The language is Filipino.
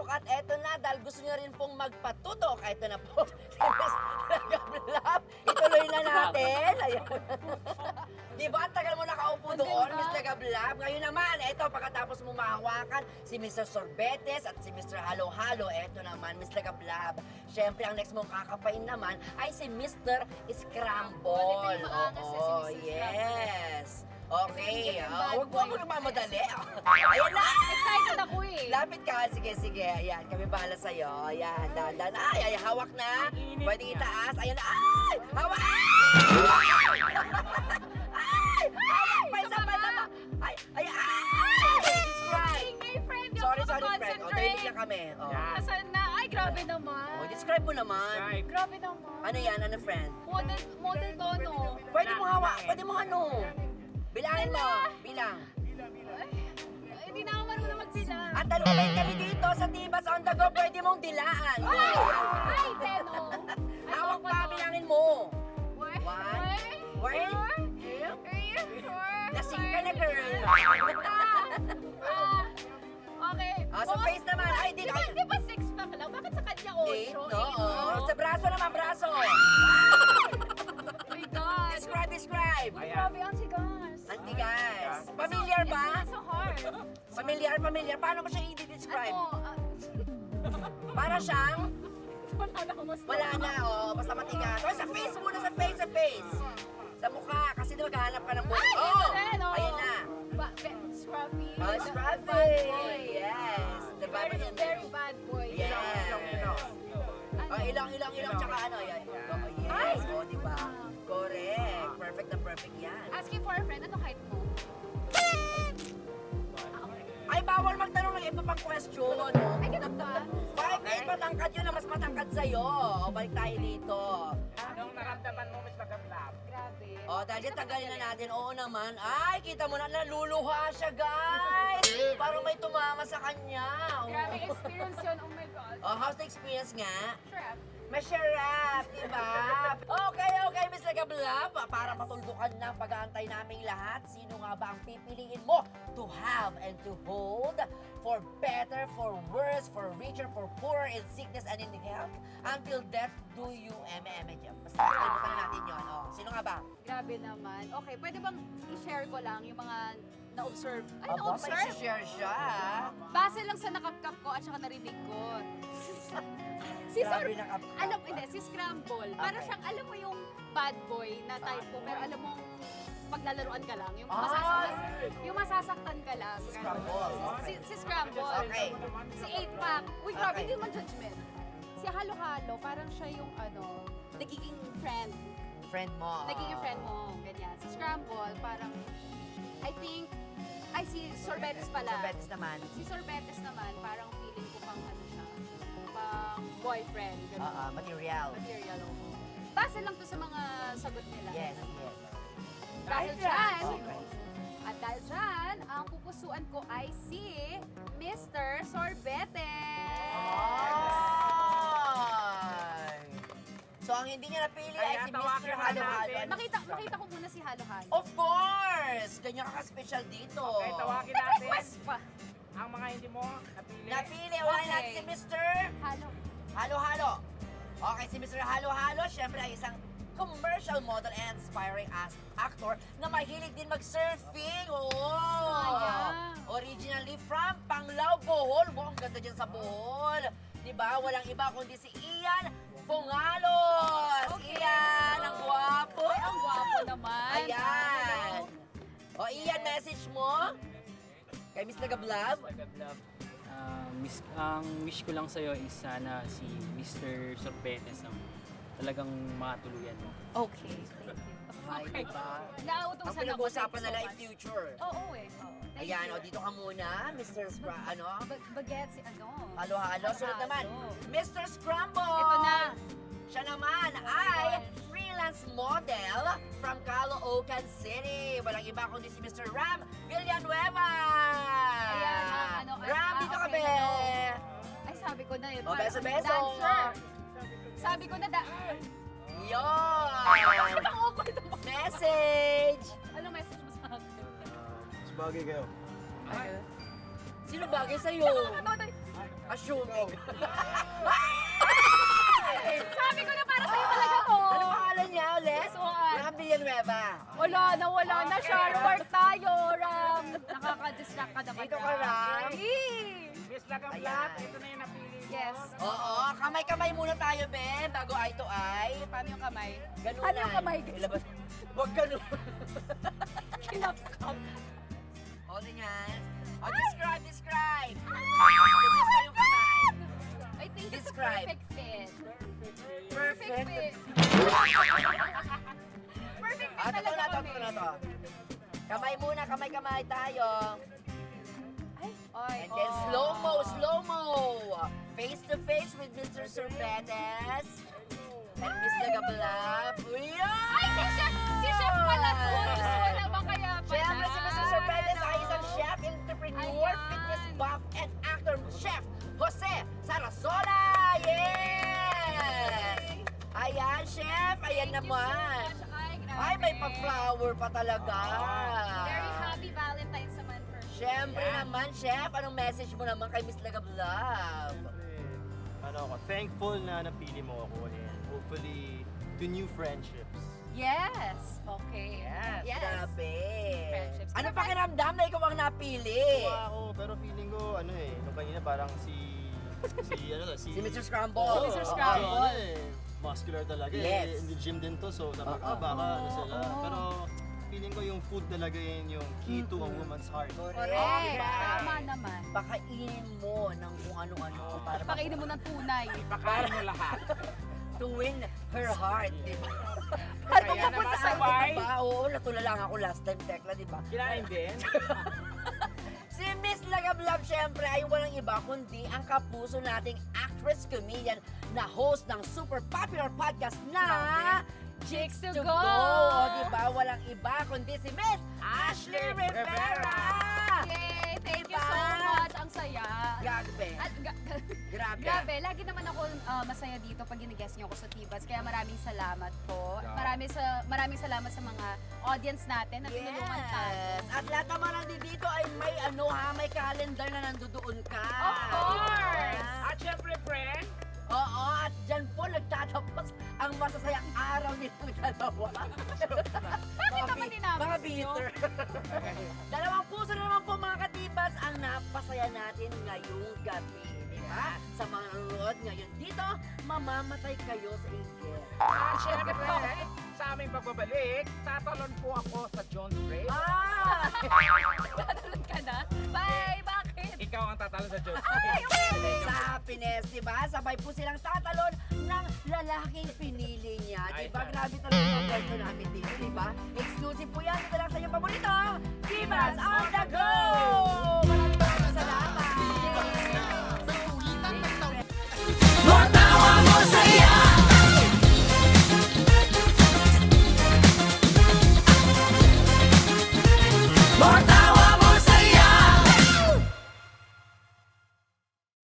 Facebook at eto na, dahil gusto niya rin pong magpatutok. Eto na po, Gablab. Ituloy na natin. Ayan. Di ba, ang tagal mo nakaupo doon, Miss Gablab? Ngayon naman, eto, pagkatapos mo mahawakan si Mr. Sorbetes at si Mr. Halo-Halo, eto naman, Miss Gablab. Siyempre, ang next mong kakapain naman ay si Mr. Scramble. Ito yung maangas na si Oo, Mr. yes. Okay, Yung bad huwag mo boy. ako nagmamadali. Ayan na! Excited ako eh. Lapit ka, sige, sige. Ayan, kami bahala sa'yo. Ayan, dahan-dahan. Ay, hawak na. Pwede itaas. Ayan na. Ay! Hawak! Ay! Hawak! Pa, isa pa, isa pa. Ay! Ay! Describe! My friend, Sorry, friend. O, tahimik lang kami. O. Nasaan na? Ay, grabe naman. O, describe mo naman. Grabe naman. Ano yan? Ano, friend? Model to, no? Pwede mo hawak. Pwede mo ano. Bilangin mo. Bilang. Ay, hindi na ako marunong magbilang. At talunin kami dito sa Tibas on the go. Pwede mong dilaan. Ay, Teno. Hawak pa, bilangin mo. One. One. Lasing ka na, girl. Okay. Sa face naman. Ay, di ka. Di ba six pack lang? Bakit sa kanya 8? No. Sa braso naman, braso. Oh my God. Describe. Grabe ang sigas. Antigas. Familiar ba? It's so hard. Familiar. Paano mo siya i-describe? Ano? Para siyang Wala na akong mas. wala na, basta matigas. O, sa face muna, sa face. Sa mukha, kasi di maghahanap ka ng buhok. Ay, ito rin, Ayan na. Scruffy. Scruffy. Bad boy. Yes. The Very, very bad boy. Yes. Ano? Ilang, tsaka ano, yan. Yes, di ba? Correct. Perfect na perfect yan. Asking for a friend, ano height mo? Ay, bawal magtanong ng iba pang question. Ay, ganun ba? 5'8", matangkad yun na mas matangkad sa'yo. O, balik tayo dito. Anong naramdaman mo, Miss Magablab? Grabe. O, dahil yan, tanggalin na natin. Oo naman. Ay, kita mo na, naluluha siya, guys. Parang may tumama sa kanya. O. Grabe experience yun. Oh my God. O, how's the experience nga? Trap. Masarap, di ba? Okay, Miss Gablab. Para matuldukan ng pag-aantay naming lahat, sino nga ba ang pipiliin mo to have and to hold for better, for worse, for richer, for poorer, in sickness and in health, until death do you eme-eme dyan. Basta kalimutan na natin yun. O, sino nga ba? Grabe naman. Okay, pwede bang i-share ko lang yung mga na-observe? Ay, Aba, may na-observe? share siya. Base lang sa nakapkap ko at saka narinig ko. Si Grabe Sor, nakapkap. alam, hindi, si Scramble. Para Okay. siyang, alam mo yung bad boy na type ko, pero alam mo, paglalaruan ka lang. Yung, yung masasaktan ka lang. Scramble. Si Scramble. Okay. Si 8-pack. Uy, grabe, Okay. hindi naman judgment. Si Halo-Halo, parang siya yung nagiging friend. Friend mo. Nagiging friend mo, ganyan. Si Scramble, parang, I think, si Sorbetes pala. Sorbetes naman. Si Sorbetes naman, parang feeling ko pang siya, pang boyfriend, gano'n. Material. Material. Base lang to sa mga sagot nila. Yes. Dahil dyan, Okay. at dahil dyan, ang pupusuan ko ay si Mr. Sorbetes. Ay! So, ang hindi niya napili ay si tawagin Mr. na Halo-Halo. natin. Makita ko muna si Halo-Halo. Of course! Ganyan ka-special dito. Okay, tawagin natin Request pa. ang mga hindi mo napili. Napili, wala Okay. natin si Mr. Halo. Halo-Halo. Okay, si Mr. Halo-Halo, syempre ay isang commercial model and aspiring actor na mahilig din mag-surfing. Sayang. Originally from Panglao, Bohol. Wow, ang ganda dyan sa Bohol. Diba? Walang iba kundi si Ian Pungalos. Okay. Ian, ang gwapo. Ay, ang gwapo naman. Ayan. O, Ian, message mo kay Miss Gablab. Magablab. Ang wish ko lang sa'yo is sana si Mr. Sorbetes ang talagang matuluyan mo. Okay. Ay, diba? Ang Nauutusan ako. pinag-uusapan Thank you nila so ay much. future. Oo eh. Thank Ayan, you. o, dito ka muna, Mr. Baguette si ano? Halo-halo. Sunod naman, Mr. Scramble. Ito na. Siya naman ay freelance model from Caloocan City. Walang iba kundi si Mr. Ram Villanueva. Ayan, Ram, dito ka, okay, be. Ay, sabi ko na eh. O, beso-beso. Dancer. Sabi ko na Yon. Ang awkward naman. Message. Ano message mo sa akin? Mas bagay kayo. Sino bagay sa'yo? Ano, Assuming. Sabi ko na para sa'yo talaga to. Ano pangalan niya ulit? Suan. Ram Villanueva. Wala na. Share work tayo, Ram. Nakaka-distract ka naman. Dito ka, Ram. Eh. Miss Lagablab, Ayan. ito na yung napili mo. Yes. Oo, kamay-kamay muna tayo, Ben, bago eye to eye. Paano yung kamay? Ganun Ano yung kamay? Ilabas. Huwag ganun. Kinapkap. Hold in hands. Oh, describe. Gusto yung kamay. I think it's a Describe. perfect fit. Perfect. fit. Perfect fit Ah, totoo talaga na to, kami. totoo na to. Kamay muna, kamay-kamay tayo. Ay, And then slow-mo. Face to face with Mr. Sorbetes. And Miss Lagablab. Ay, si Chef pala to. Gusto naman kaya pala. Siyempre si Mr. Sorbetes ay isang chef, entrepreneur, Ayan. fitness buff, and actor. Chef Jose Sarasola! Yes! Ayan, chef. Ayan naman. Ay, may pa-flower pa talaga. Very happy Valentine's naman for me. Siyempre naman, chef. Anong message mo naman kay Miss Lagablab? Ano ako, thankful na napili mo ako and hopefully to new friendships. Yes. Okay. Yes. Grabe. Friendships. Ano pakiramdam na ikaw ang napili? Tuwa ako, pero feeling ko, nung kanina parang si Si Mr. Scramble. Oo, Mr. oo, Scramble. muscular talaga Yes. in the gym din to, so sabi ko, baka sila. Pero feeling ko yung food talaga yun yung key to a woman's heart. Correct. Diba? Tama naman. Pakainin mo ng kung ano-ano para Pakainin mo ng tunay. Ipakain mo lahat. to win her heart, di ba? Kaya naman sabay. Diba? Oo, natula lang ako last time, Tekla, di ba? Kinain din. Si Miss Lagablab, syempre, ay walang iba kundi ang kapuso nating actress, comedian, na host ng super popular podcast na Chicks to To Go. O, diba? Walang iba kundi si Miss Ashley Rivera! Yay! Thank you Diba? so much. Ang saya. Grabe. At Grabe. grabe, lagi naman ako masaya dito pag giniguest niyo ako sa Tibas. Kaya maraming salamat po. Maraming salamat sa mga audience natin na tinulungan tayo. Yes. At lahat naman nandito ay may may calendar na nandoon ka. Of course. At syempre, friend, Oo, at dyan po nagtatapos ang masasayang araw nilang dalawa. Bakit naman tinapos Mga niyo? bitter. Dalawang puso na naman po mga katibas ang napasaya natin ngayong gabi. Diba? Sa mga nanonood ngayon dito, mamamatay kayo sa inggit. at syempre, sa aming pagbabalik, tatalon po ako sa John's Race. Ah! Tatalon ka na? Bye! Bakit? Ikaw ang tatalon sa John's Ay, Race. okay. Sa happiness, diba? Sabay po silang tatalon ng lalaking pinili niya. Diba? Ay, Grabe talaga ang kwento namin dito, diba? Exclusive po yan. Ito lang sa inyong paborito. Divas on the go!